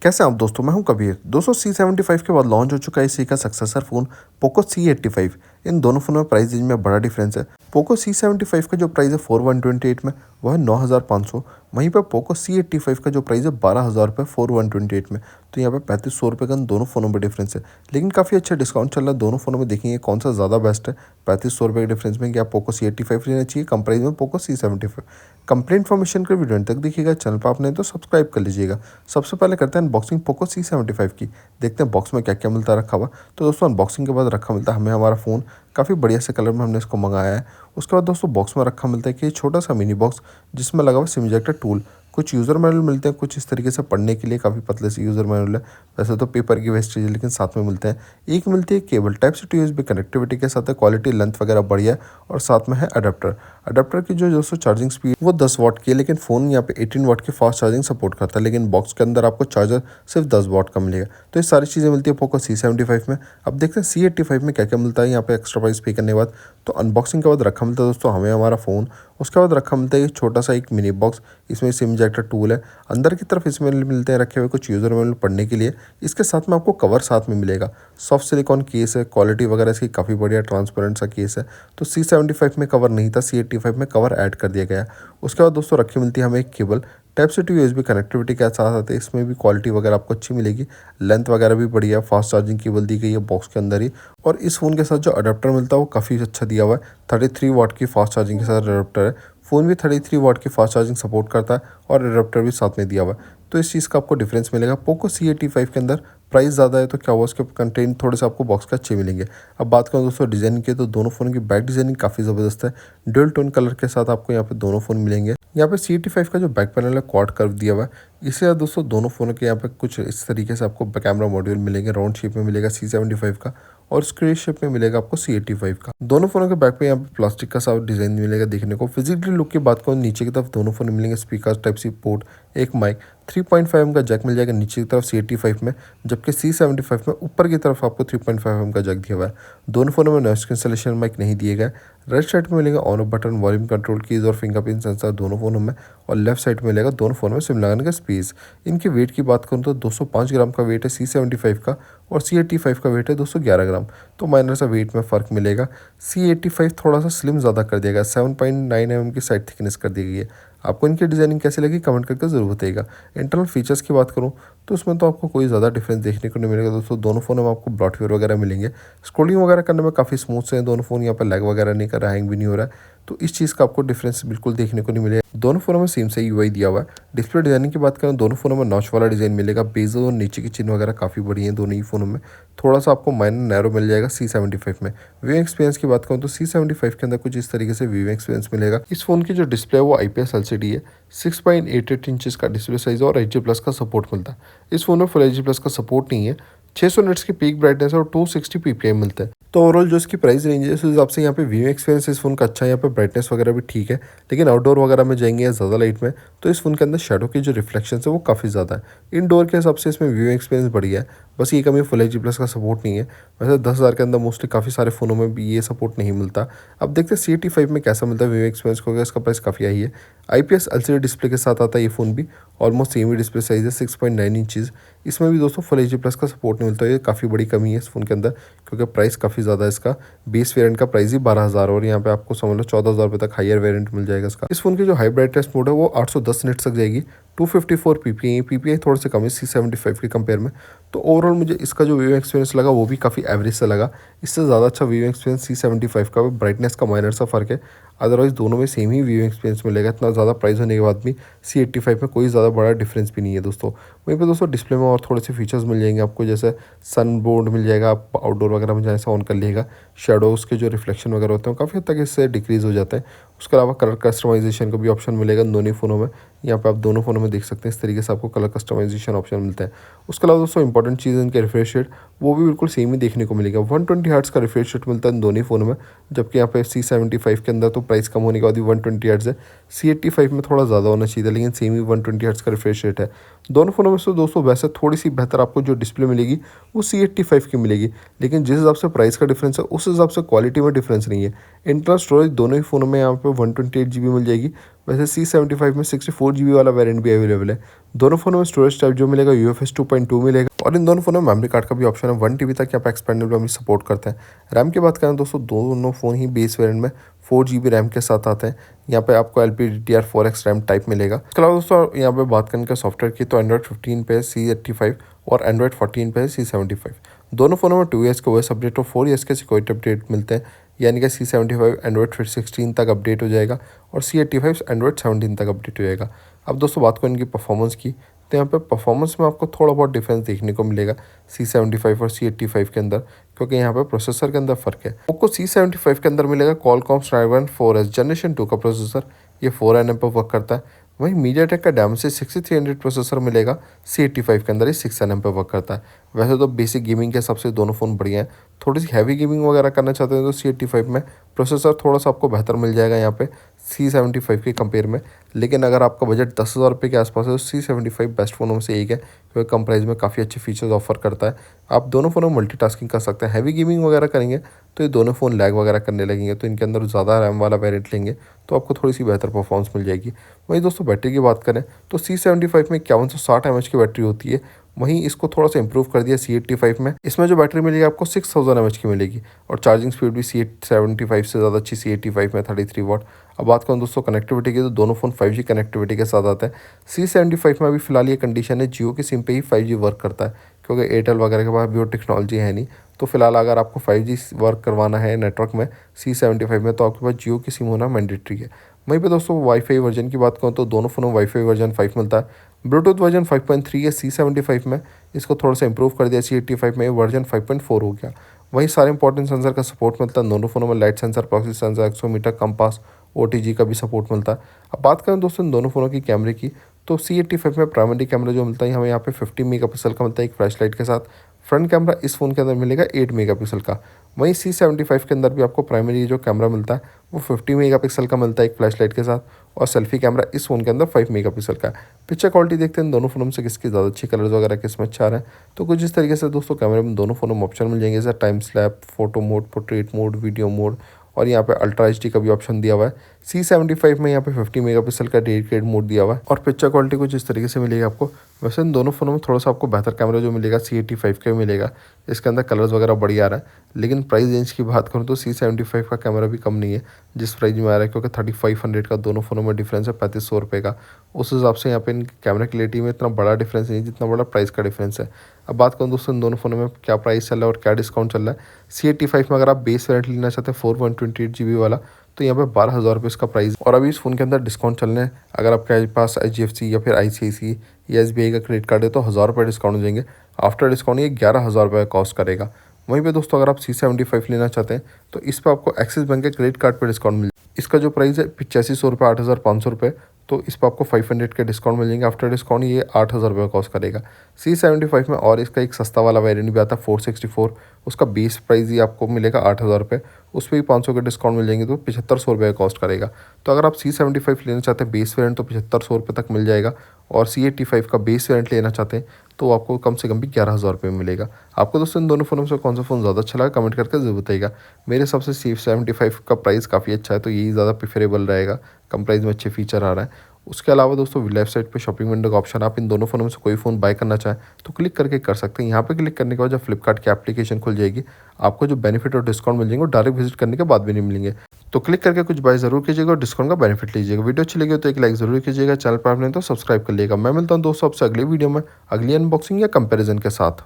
कैसे हैं आप दोस्तों। मैं हूं कबीर। दोस्तों C75 के बाद लॉन्च हो चुका है इसी का सक्सेसर फ़ोन पोको C85। इन दोनों फ़ोनों में प्राइस रेंज में बड़ा डिफरेंस है। पोको C75 का जो प्राइस है 4128 में वह है 9500। वहीं पर पोको C85 का जो प्राइस है 12,000 रुपये 4128 में। तो यहाँ पे 3500 रुपये का दोनों फ़ोनों में डिफरेंस है, लेकिन काफ़ी अच्छा डिस्काउंट चल रहा है दोनों फ़ोनों में। देखेंगे कौन सा ज़्यादा बेस्ट है 3500 रुपये के डिफरेंस में, कि आप पोको C85 लेना चाहिए कम प्राइस में पोको C75। कंप्लीट इन्फॉर्मेशन के वीडियो तक देखिएगा। चैनल पर आपने तो सब्सक्राइब कर लीजिएगा। सबसे पहले करते हैं अनबॉक्सिंग पोको C75 की। देखते हैं बॉक्स में क्या क्या मिलता है रखा हुआ। तो दोस्तों अनबॉक्सिंग के बाद रखा मिलता है हमें हमारा फ़ोन काफ़ी बढ़िया से कलर में हमने इसको मंगाया है। उसके बाद दोस्तों बॉक्स में रखा मिलता है कि छोटा सा मिनी बॉक्स जिसमें लगा हुआ सिम इजेक्टर टूल। कुछ यूज़र मैनुअल मिलते हैं, कुछ इस तरीके से पढ़ने के लिए काफ़ी पतले से यूज़र मैनुअल है। वैसे तो पेपर की वेस्टेज है लेकिन साथ में मिलते हैं। एक मिलती है केबल टाइप से टू USB कनेक्टिविटी के साथ है, क्वालिटी लेंथ वगैरह बढ़िया है। और साथ में है अडेप्टर। अडेप्टर की जो दोस्तों चार्जिंग स्पीड वो 10 वाट की है, लेकिन फ़ोन यहाँ पे 18 वाट की फास्ट चार्जिंग सपोर्ट करता है। लेकिन बॉक्स के अंदर आपको चार्जर सिर्फ 10 वाट का मिलेगा। तो ये सारी चीज़ें मिलती है पोको C75 में। अब देखते हैं C85 में क्या क्या मिलता है यहाँ पे एक्स्ट्रा प्राइस पे करने के बाद। तो अनबॉक्सिंग के बाद रखा मिलता है दोस्तों हमें हमारा फ़ोन। उसके बाद रखा मिलता है छोटा सा एक मिनी बॉक्स, इसमें सिम इजेक्टर टूल है। अंदर की तरफ इसमें मिलते हैं रखे हुए कुछ यूज़र मैनुअल पढ़ने के लिए। इसके साथ में आपको कवर साथ में मिलेगा। सॉफ्ट सिलिकॉन केस है, क्वालिटी वगैरह इसकी काफ़ी बढ़िया ट्रांसपेरेंट सा केस है। तो C75 में कवर नहीं था, C85 में कवर ऐड कर दिया गया। उसके बाद दोस्तों रखी मिलती है हमें एक केबल टाइप से टू USB कनेक्टिविटी के साथ आते हैं। इसमें भी क्वालिटी वगैरह आपको अच्छी मिलेगी, लेंथ वगैरह भी बढ़िया, फास्ट चार्जिंग केबल दी गई है बॉक्स के अंदर ही। और इस फ़ोन के साथ जो अडेप्टर मिलता है वो काफ़ी अच्छा दिया हुआ है। 33 वाट की फास्ट चार्जिंग के साथ अडेप्टर है। फ़ोन भी 33 वाट की फास्ट चार्जिंग सपोर्ट करता है और अडेप्टर भी साथ में दिया हुआ है। तो इस चीज़ का आपको डिफरेंस मिलेगा। पोको C85 के अंदर प्राइस ज़्यादा है तो क्या हुआ, उसके कंटेंट थोड़े से आपको बॉक्स के अच्छे मिलेंगे। अब बात करें दोस्तों डिज़ाइन की, तो दोनों फ़ोन की बैक डिज़ाइनिंग काफ़ी ज़बरदस्त है। ड्यूल टोन कलर के साथ आपको यहाँ पे दोनों फ़ोन मिलेंगे। यहाँ पे C85 का जो बैक पैनल है क्वाड कर्व दिया हुआ है। इसके साथ दोस्तों दोनों फ़ोनों के यहाँ पे कुछ इस तरीके से आपको कैमरा मॉड्यूल मिलेंगे। राउंड शेप में मिलेगा C75 का और स्क्वेयर शेप में मिलेगा आपको C85 का। दोनों फोनों के बैक पे यहाँ पे प्लास्टिक का सा डिजाइन मिलेगा देखने को। फिजिकली लुक की बात करूँ, नीचे की तरफ दोनों फोन मिलेंगे स्पीकर टाइप सी पोर्ट, एक माइक, 3.5 का जैक मिल जाएगा नीचे की तरफ C85 में, जबकि C75 में ऊपर की तरफ आपको 3.5 का जैक दिया हुआ है। दोनों फोनों में नॉइस कैंसलेशन माइक नहीं दिए गए। राइट साइड में मिलेगा on off button, volume control keys और फिंगरप्रिंट सेंसर दोनों फोनों में। और लेफ्ट साइड में मिलेगा दोनों फोनों में सिम लगाने का स्पेस। इनके वेट की बात करूँ तो 205 ग्राम का वेट है C75 का और C85 का वेट है 211 ग्राम। तो माइनर सा वेट में फ़र्क मिलेगा। C85 थोड़ा सा स्लिम ज़्यादा कर दिया गया, 7.9 mm की साइड थिकनेस कर दी गई है। आपको इनकी डिज़ाइनिंग कैसी लगी कमेंट करके ज़रूर बताइएगा। इंटरनल फीचर्स की बात करूँ तो उसमें तो आपको कोई ज़्यादा डिफरेंस देखने को नहीं मिलेगा दोस्तों। दोनों फ़ोनों में आपको ब्लॉटवेयर वगैरह मिलेंगे। स्क्रोलिंग वगैरह करने में काफ़ी स्मूथ से हैं दोनों फ़ोन, यहाँ पर लैग वगैरह नहीं कर रहा है, हैंग भी नहीं हो रहा है। तो इस चीज़ का आपको डिफरेंस बिल्कुल देखने को नहीं मिलेगा। दोनों फोनों में सेम से UI दिया हुआ है। डिस्प्ले डिजाइनिंग की बात करें, दोनों फोनों में नॉच वाला डिज़ाइन मिलेगा। बेजल और नीचे की चिन्ह वगैरह काफ़ी बढ़िया है दोनों ही फोनों में। थोड़ा सा आपको माइनर नैरो मिल जाएगा C75 में। व्यूइंग एक्सपीरियंस की बात करूँ तो C75 के अंदर कुछ इस तरीके से व्यूइंग एक्सपीरियंस मिलेगा। इस फोन की जो डिस्प्ले है वो IPS LCD है। 6.88 इंचेस का डिस्प्ले साइज और HD+ का सपोर्ट मिलता है। इस फोन में फुल HD+ का सपोर्ट नहीं है। 600 निट्स की पीक ब्राइटनेस और 260 PPI मिलता है। तो ओवरऑल जो इसकी प्राइस रेंज है उस हिसाब से यहाँ पे व्यू एक्सपीरियंस इस फोन का अच्छा है। यहाँ पे ब्राइटनेस वगैरह भी ठीक है, लेकिन आउटडोर वगैरह में जाएंगे या ज़्यादा लाइट में तो इस फोन के अंदर शेडो की जो रिफ्लेक्शन है वो काफ़ी ज़्यादा है। इनडोर के हिसाब से इसमें व्यू एक्सपीरियंस बढ़िया है। बस ये कमी फुल HD+ का सपोर्ट नहीं है। वैसे 10,000 के अंदर मोस्टली काफ़ी सारे फ़ोनों में भी ये सपोर्ट नहीं मिलता। अब देखते हैं C85 में कैसा मिलता है व्यू एक्सपीरियंस, क्योंकि इसका प्राइस काफ़ी हाई है। IPS LCD डिस्प्ले के साथ आता है ये फ़ोन भी। ऑलमोस्ट सेम ही डिस्प्ले साइज है 6.9 इंचज़। इसमें भी दोस्तों फुल HD+ का सपोर्ट नहीं मिलता है। ये काफ़ी बड़ी कमी है इस फ़ोन के अंदर, क्योंकि प्राइस काफ़ी ज़्यादा है इसका। बेस वेरिएंट का प्राइस ही 12,000 और यहाँ पे आपको समझ लो 14,000 रुपये तक हायर वेरिएंट मिल जाएगा इसका। इस फोन की जो हाई ब्राइटनेस मोड है वो 810 निट्स तक जाएगी। 254 PPI थोड़ा सा कम है C75 के कंपेयर में। तो ओवरऑल मुझे इसका जो व्यू एक्सपीरियंस लगा वो भी काफ़ी एवरेज से लगा। इससे ज़्यादा अच्छा व्यू एक्सपीरियंस C75 का, ब्राइटनेस का माइनर सा फ़र्क है। अदरवाइज़ दोनों में सेम ही व्यू एक्सपीरियंस मिलेगा। इतना ज़्यादा प्राइस होने के बाद भी C85 में कोई ज़्यादा बड़ा डिफरेंस भी नहीं है दोस्तों। वहीं पर दोस्तों डिस्प्ले में और थोड़े से फीचर्स मिल जाएंगे आपको, जैसे सन बोर्ड मिल जाएगा। आप आउटडोर वगैरह में जैसे ऑन कर लेगा, शेडोज़ के जो रिफ्लेक्शन वगैरह होते हैं काफ़ी हद तक इससे डिक्रीज़ हो जाते हैं। उसके अलावा कलर कस्टमाइजेशन का भी ऑप्शन मिलेगा दोनों फ़ोनों में। यहाँ पे आप दोनों फ़ोनों में देख सकते हैं इस तरीके से आपको कलर कस्टमाइजेशन ऑप्शन मिलता है। उसके अलावा दोस्तों इंपॉर्टेंट चीज़ इनके रिफ्रेश रेट वो भी बिल्कुल सेम ही देखने को मिलेगा। 120 हर्ट्ज का रिफ्रेश रेट मिलता है इन दोनों फ़ोनों में, जबकि यहाँ पे C75 के अंदर तो प्राइस कम होने के बाद भी 120 हर्ट्ज है। C85 में थोड़ा ज़्यादा होना चाहिए था, लेकिन सेम ही 120 हर्ट्ज का रिफ्रेश रेट है दोनों फ़ोनों में से। दोस्तों वैसे थोड़ी सी बेहतर आपको जो डिस्प्ले मिलेगी वो C85 की मिलेगी, लेकिन जिस हिसाब से प्राइस का डिफरेंस है उस हिसाब से क्वालिटी में डिफरेंस नहीं है। इंटरनल स्टोरेज दोनों ही फ़ोनों में यहाँ पे 128 GB मिल जाएगी। वैसे C75 में 64 GB वाला वेरिएंट भी अवेलेबल है। दोनों फोनों में स्टोरेज टाइप जो मिलेगा UFS 2.2 मिलेगा और इन दोनों फोनों में मेमोरी कार्ड का भी ऑप्शन है। 1 TB तक यहाँ पे एक्सपेंडेबल मेमोरी सपोर्ट करते हैं। रैम की बात करें दोस्तों, दोनों फ़ोन ही बेस वेरिएंट में 4 GB रैम के साथ आते हैं। यहाँ पे आपको LPDDR4X रैम टाइप मिलेगा। इसके अलावा दोस्तों यहाँ पे बात करें सॉफ्टवेयर की, तो एंड्रॉइड 15 पे है C85 और एंड्रॉइड 14 पे है C75। दोनों फोनों में 2 ईयर्स के OS अपडेट और 4 ईयर्स के सिक्योरिटी अपडेट मिलते हैं। यानी कि C75 एंड्रॉइड 16 तक अपडेट हो जाएगा और C85 एंड्रॉइड 17 तक अपडेट हो जाएगा। अब दोस्तों बात करें इनकी परफॉर्मेंस की, तो यहाँ पे परफॉर्मेंस में आपको थोड़ा बहुत डिफरेंस देखने को मिलेगा C75 और C85 के अंदर, क्योंकि यहाँ पे प्रोसेसर के अंदर फ़र्क है। पोको C75 के अंदर मिलेगा Qualcomm Snapdragon 4S जनरेशन 2 का प्रोसेसर, ये 4nm पर वर्क करता है। वहीं मीडियाटेक का Dimensity 6300 प्रोसेसर मिलेगा C85 के अंदर, ये 6nm पर वर्क करता है। वैसे तो बेसिक गेमिंग के हिसाब से दोनों फ़ोन बढ़िया हैं। थोड़ी सी हैवी गेमिंग वगैरह करना चाहते हैं तो C85 में प्रोसेसर थोड़ा सा आपको बेहतर मिल जाएगा यहाँ पे C75 के कंपेयर में। लेकिन अगर आपका बजट 10,000 रुपये के आसपास है तो C75 बेस्ट फ़ोनों में से एक है, क्योंकि कम प्राइस में काफ़ी अच्छे फीचर्स ऑफर करता है। आप दोनों फ़ोनों में मल्टीटास्किंग कर सकते हैं। हैवी गेमिंग वगैरह करेंगे तो ये दोनों फ़ोन लैग वगैरह करने लगेंगे, तो इनके अंदर ज़्यादा रैम वाला वेरिएंट लेंगे तो आपको थोड़ी सी बेहतर परफॉर्मेंस मिल जाएगी। वहीं दोस्तों बैटरी की बात करें तो C75 में 5160 mAh की बैटरी होती है। वहीं इसको थोड़ा सा इंप्रूव कर दिया C85 में। इसमें जो बैटरी मिलेगी आपको 6000 mAh की मिलेगी और चार्जिंग स्पीड भी C75 से ज़्यादा अच्छी C85 में 33 वाट। अब बात करूँ दोस्तों कनेक्टिविटी की, तो दोनों फ़ोन 5G कनेक्टिविटी के साथ आते हैं। C75 में अभी फिलहाल ये कंडीशन है जियो की सिम पे ही 5G वर्क करता है, क्योंकि एयरटेल वगैरह के पास भी वो टेक्नोलॉजी है नहीं। तो फिलहाल अगर आपको 5G वर्क करवाना है नेटवर्क में C75 में, तो आपके पास जियो की सिम होना मैंडेटरी है। वहीं पे दोस्तों वाईफाई वर्जन की बात करूँ तो दोनों फ़ोनों में वाईफाई वर्जन 5 मिलता है। ब्लूटूथ वर्जन 5.3 है C75 में, इसको थोड़ा सा इंप्रूव कर दिया C85 में, वर्जन 5.4 हो गया। वहीं सारे इंपॉर्टेंट सेंसर का सपोर्ट मिलता है दोनों फोनों में। Light sensor, proxy sensor, accelerometer, compass, OTG का भी सपोर्ट मिलता है। अब बात करें दोस्तों इन दोनों फ़ोनों की कैमरे की, तो C85 में प्राइमरी कैमरा जो मिलता है हमें यहाँ पे 50 मेगापिक्सल का मिलता है एक फ्लैशलाइट के साथ। फ्रंट कैमरा इस फ़ोन के अंदर मिलेगा 8 मेगापिक्सल का। वहीं C75 के अंदर भी आपको प्राइमरी जो कैमरा मिलता है वो 50 मेगापिक्सल का मिलता है एक फ्लैशलाइट के साथ, और सेल्फी कैमरा इस फ़ोन के अंदर 5 मेगापिक्सल का है। पिक्चर क्वालिटी देखते हैं दोनों फ़ोनों में से किसकी ज़्यादा अच्छी, कलर्स वगैरह किसमें अच्छा आ रहा है। तो कुछ इस तरीके से दोस्तों कैमरे में दोनों फ़ोनों में ऑप्शन मिल जाएंगे, जैसे टाइम स्लैप, photo mode, portrait mode, video mode, और यहाँ पे अल्ट्रा HD का भी ऑप्शन दिया हुआ है। C75 में यहाँ पे 50 मेगापिक्सल का डेडिकेटेड मोड दिया हुआ है, और पिक्चर क्वालिटी कुछ इस तरीके से मिलेगी आपको। वैसे इन दोनों फ़ोनों में थोड़ा सा आपको बेहतर कैमरा जो मिलेगा C85 का मिलेगा, इसके अंदर कलर्स वगैरह बढ़िया आ रहा है। लेकिन प्राइस रेंज की बात करूँ तो C75 का कैमरा भी कम नहीं है जिस प्राइस में आ रहा है, क्योंकि 3500 का दोनों फ़ोनों में डिफरेंस है, 3500 रुपये का। उस हिसाब से यहाँ पे इन कैमरा क्लियरिटी में इतना बड़ा डिफरेंस नहीं जितना बड़ा प्राइस का डिफरेंस है। अब बात करूँ दोस्तों इन दोनों फ़ोनों में क्या प्राइस चल रहा है और क्या डिस्काउंट चल रहा है। C85 में अगर आप बेस वेरिएंट लेना चाहते हैं 4 128 GB वाला, तो यहाँ पे 12,000 रुपये इसका प्राइस। और अभी इस फ़ोन के अंदर डिस्काउंट चल रहे हैं, अगर आपके पास HDFC या फिर ICICI या SBI का क्रेडिट कार्ड है तो 1000 रुपये डिस्काउंट हो जाएंगे। आफ्टर डिस्काउंट ये 11,000 रुपये कॉस्ट करेगा। वहीं पे दोस्तों अगर आप C75 लेना चाहते हैं तो इस पर आपको एक्सिस बैंक के क्रेडिट कार्ड पर डिस्काउंट मिल जाएगा। इसका जो प्राइस है 8500 रुपये, 8,500 रुपये, तो इस पर आपको 500 के डिस्काउंट मिल जाएंगे। आफ्टर डिस्काउंट ये 8,000 रुपये कॉस्ट करेगा। C75 में और इसका एक सस्ता वाला वेरिएंट भी आता है 464, उसका बेस प्राइस ही आपको मिलेगा 8,000 रुपये, उस पर भी 500 के डिस्काउंट मिल जाएंगे तो 7500 रुपये कॉस्ट करेगा। तो अगर आप C75 लेना चाहते हैं बेस वेरिएंट तो 7500 रुपये तक मिल जाएगा, और C85 का बेस वेरिएंट लेना चाहते हैं तो आपको कम से कम भी 11,000 रुपये में मिलेगा। आपको दोस्तों इन दोनों फ़ोनों में से कौन सा फ़ोन ज़्यादा अच्छा लगा कमेंट करके ज़रूर बताइएगा। मेरे हिसाब से C75 का प्राइस काफ़ी अच्छा है, तो यही ज़्यादा प्रेफरेबल रहेगा, कम प्राइस में अच्छे फीचर आ रहा है। उसके अलावा दोस्तों लेफ्ट साइड पे शॉपिंग विंडो का ऑप्शन, आप इन दोनों फ़ोनों में से कोई फ़ोन बाय करना चाहें तो क्लिक करके कर सकते हैं। यहाँ पे क्लिक करने के बाद जब फ्लिपकार्ट की एप्लीकेशन खुल जाएगी, आपको जो बेनिफिट और डिस्काउंट मिल जाएंगे वो डायरेक्ट विजिट करने के बाद भी नहीं मिलेंगे। तो क्लिक करके कुछ बाय ज़रूर कीजिएगा और डिस्काउंट का बेनिफिट लीजिएगा। वीडियो अच्छी लगी हो तो एक लाइक ज़रूर कीजिएगा, चैनल पर आपने तो सब्सक्राइब कर लीजिएगा। मैं मिलता हूँ दोस्तों आपसे अगली वीडियो में अगली अनबॉक्सिंग या कंपेरिजन के साथ।